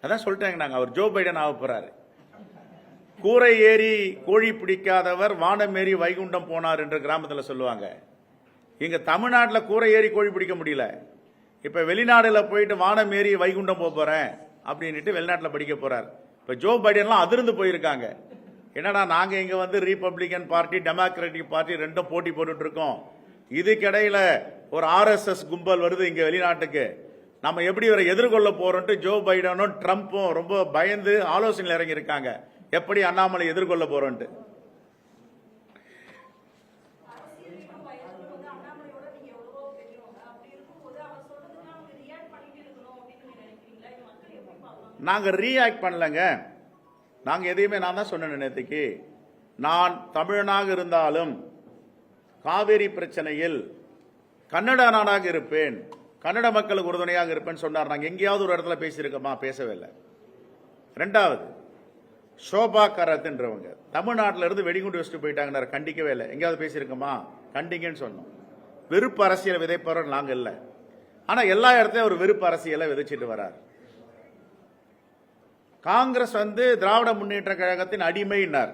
அதான் சொல்லிட்டாங்க, நாங்கள் அவர் ஜோ பைடன் ஆக போறாரு. கூரை ஏறி கோழி பிடிக்காதவர் வானம் ஏறி வைகுண்டம் போனார் என்று கிராமத்தில் சொல்லுவாங்க. இங்க தமிழ்நாட்டில் கூரை ஏறி கோழி பிடிக்க முடியல. இப்ப வெளிநாடுல போயிட்டு வானம் ஏறி வைகுண்டம் போறேன் அப்படின்ட்டு வெளிநாட்டில் படிக்க போறார். இப்ப ஜோ பைடன்லாம் அதிர்ந்து போயிருக்காங்க. என்னடா நாங்க இங்க வந்து ரிபப்ளிகன் பார்ட்டி டெமோக்ராட்டிக் பார்ட்டி ரெண்டும் போட்டி போட்டுட்டு இருக்கோம், இதுக்கிடையில ஒரு RSS கும்பல் வருது இங்க வெளிநாட்டுக்கு, நம்ம எப்படி இவரை எதிர்கொள்ள போறோம்ட்டு ஜோ பைடனும் ட்ரம்ப்பும் ரொம்ப பயந்து ஆலோசனையில் இறங்கி இருக்காங்க, எப்படி அண்ணாமலை எதிர்கொள்ள போறோம்ட்டு. நாங்க ரியாக்ட் பண்ணலங்க. நாங்க எதையுமே, நான் தான் சொன்னேன் நேற்றுக்கு, நான் தமிழனாக இருந்தாலும் காவேரி பிரச்சனையில் கன்னட நாடாக இருப்பேன், கன்னட மக்களுக்கு உறுதுணையாக இருப்பேன்னு சொன்னார். நாங்க எங்கேயாவது ஒரு இடத்துல பேசியிருக்கோமா? பேசவே இல்லை. ரெண்டாவது, சோபா கரத்ன்றவங்க தமிழ்நாட்டில இருந்து வெடிகுண்டு வச்சுட்டு போயிட்டாங்க, கண்டிக்கவே இல்லை. எங்கேயாவது பேசியிருக்கோமா? கண்டிங்கன்னு சொன்னோம். வெறுப்பு அரசியல் விதைப்பவர் நாங்க இல்லை. ஆனா எல்லா இடத்துலயும் ஒரு வெறுப்பு அரசியலை விதைச்சிட்டு வர்றார். காங்கிரஸ் வந்து திராவிட முன்னேற்ற கழகத்தின் அடிமையினார்.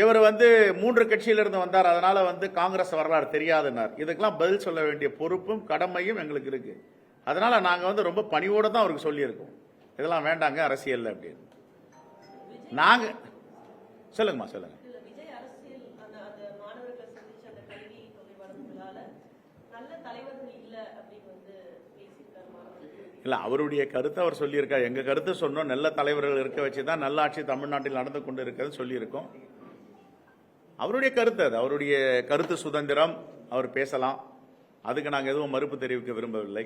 இவர் வந்து 3 கட்சியிலிருந்து வந்தார், அதனால வந்து காங்கிரஸ் வரலாறு தெரியாதுன்னார். இதுக்கெல்லாம் பதில் சொல்ல வேண்டிய பொறுப்பும் கடமையும் எங்களுக்கு இருக்கு. அதனால நாங்க வந்து ரொம்ப பணிவோட தான் அவருக்கு சொல்லியிருக்கோம், இதெல்லாம் வேண்டாங்க அரசியல் அப்படின்னு. நாங்க சொல்லுங்கம்மா, சொல்லுங்க. இல்ல, அவருடைய கருத்தை அவர் சொல்லியிருக்கார். எங்க கருத்து சொன்னோம், நல்ல தலைவர்கள் இருக்க வச்சுதான் நல்ல ஆட்சி தமிழ்நாட்டில் நடந்து கொண்டு இருக்கிறது சொல்லியிருக்கோம். அவருடைய கருத்து, அது அவருடைய கருத்து சுதந்திரம், அவர் பேசலாம். அதுக்கு நாங்கள் எதுவும் மறுப்பு தெரிவிக்க விரும்பவில்லை.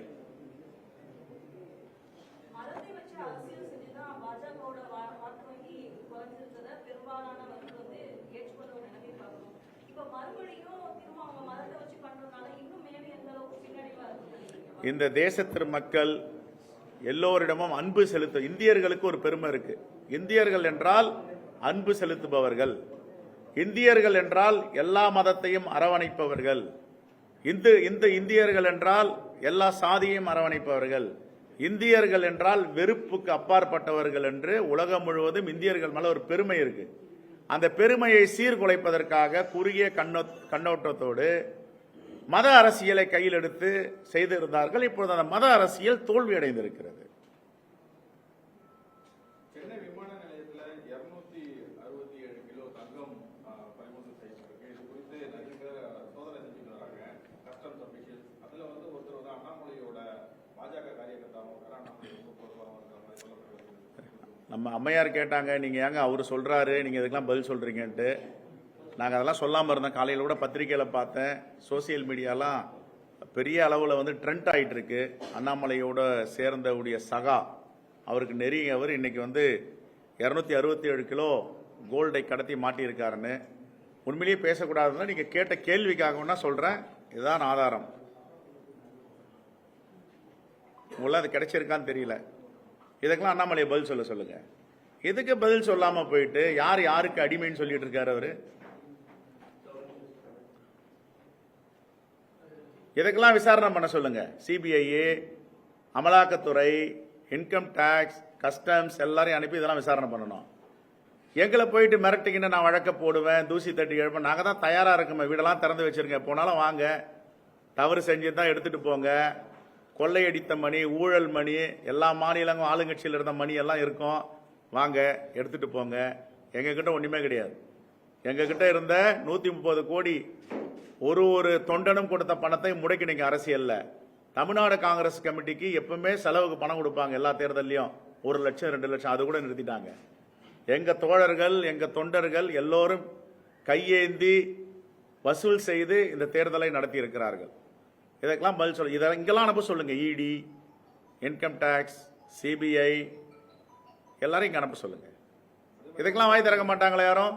இந்த தேசத்தின் மக்கள் எல்லோரிடமும் அன்பு செலுத்த, இந்தியர்களுக்கு ஒரு பெருமை இருக்கு. இந்தியர்கள் என்றால் அன்பு செலுத்துபவர்கள், இந்தியர்கள் என்றால் எல்லா மதத்தையும் அரவணைப்பவர்கள், இந்த இந்தியர்கள் என்றால் எல்லா சாதியையும் அரவணைப்பவர்கள், இந்தியர்கள் என்றால் வெறுப்புக்கு அப்பாற்பட்டவர்கள் என்று உலகம் முழுவதும் இந்தியர்கள் மேல ஒரு பெருமை இருக்கு. அந்த பெருமையை சீர்குலைப்பதற்காக குறுகிய கண்ணோட்டத்தோடு மத அரசியலை கையில் எடுத்து செய்திருந்தார்கள். இப்பொழுது அந்த மத அரசியல் தோல்வி அடைந்திருக்கிறது. சென்னை விமான நிலையத்தில் 267 கிலோ தங்கம் பறிமுதல் செய்யப்பட்டிருக்கு. இது குறித்து நிறைய பேர் சோதனை செஞ்சுட்டு வராங்க, கஸ்டம்ஸ் அபிஷியல்ஸ். அதுல வந்து ஒருத்தர் வந்து அண்ணாமலையோட பாஜக காரியகர்த்தாவும் நம்ம அம்மையார் கேட்டாங்க, நீங்க ஏங்க அவரு சொல்றாரு நீங்க இதுக்கெல்லாம் பதில் சொல்றீங்கன்ட்டு. நாங்கள் அதெல்லாம் சொல்லாமல் இருந்தோம். காலையில் கூட பத்திரிகையில் பார்த்தேன், சோசியல் மீடியாலாம் பெரிய அளவில் வந்து ட்ரெண்ட் ஆகிட்டு இருக்கு. அண்ணாமலையோட சேர்ந்தவுடைய சகா, அவருக்கு நெருங்கியவர் இன்னைக்கு வந்து 267 கிலோ கோல்டை கடத்தி மாட்டியிருக்காருன்னு. உண்மையிலேயே பேசக்கூடாதுன்னா நீங்கள் கேட்ட கேள்விக்காகனா சொல்கிறேன், இதுதான் ஆதாரம். உங்களால் அது கிடைச்சிருக்கான்னு தெரியல. இதுக்கெல்லாம் அண்ணாமலையை பதில் சொல்ல சொல்லுங்க. எதுக்கு பதில் சொல்லாமல் போயிட்டு யார் யாருக்கு அடிமைன்னு சொல்லிட்டு இருக்காரு அவரு? இதுக்கெல்லாம் விசாரணை பண்ண சொல்லுங்க. சிபிஐ, அமலாக்கத்துறை, இன்கம் டாக்ஸ், கஸ்டம்ஸ் எல்லாரையும் அனுப்பி இதெல்லாம் விசாரணை பண்ணணும். எங்களை போயிட்டு மிரட்டிக்கின்னு நான் வழக்க போடுவேன், தூசி தட்டி எழுப்பேன். நாங்கள் தான் தயாராக இருக்கோம், வீடெல்லாம் திறந்து வச்சிருங்க, போனாலும் வாங்க, தவறு செஞ்சு தான் எடுத்துட்டு போங்க. கொள்ளையடித்த மணி, ஊழல் மணி, எல்லா மாநிலங்களும் ஆளுங்கட்சியில் இருந்த மணி எல்லாம் இருக்கும், வாங்க எடுத்துட்டு போங்க. எங்ககிட்ட ஒன்றுமே கிடையாது. எங்ககிட்ட இருந்த 130 கோடி ஒரு தொண்டனும் கொடுத்த பணத்தை முடக்கினீங்க அரசியல்ல. தமிழ்நாடு காங்கிரஸ் கமிட்டிக்கு எப்பவுமே செலவுக்கு பணம் கொடுப்பாங்க, எல்லா தேர்தலையும் 1 லட்சம் 2 லட்சம், அது கூட நிறுத்திட்டாங்க. எங்க தோழர்கள், எங்க தொண்டர்கள் எல்லோரும் கையேந்தி வசூல் செய்து இந்த தேர்தலை நடத்தி இருக்கிறார்கள். இதற்கெல்லாம் பதில் சொல்ல, இதை இங்கெல்லாம் அனுப்ப சொல்லுங்க. இடி, இன்கம் டாக்ஸ், சிபிஐ எல்லாரும் இங்க அனுப்ப சொல்லுங்க. இதுக்கெல்லாம் வாய் திறக்க மாட்டாங்களா யாரும்?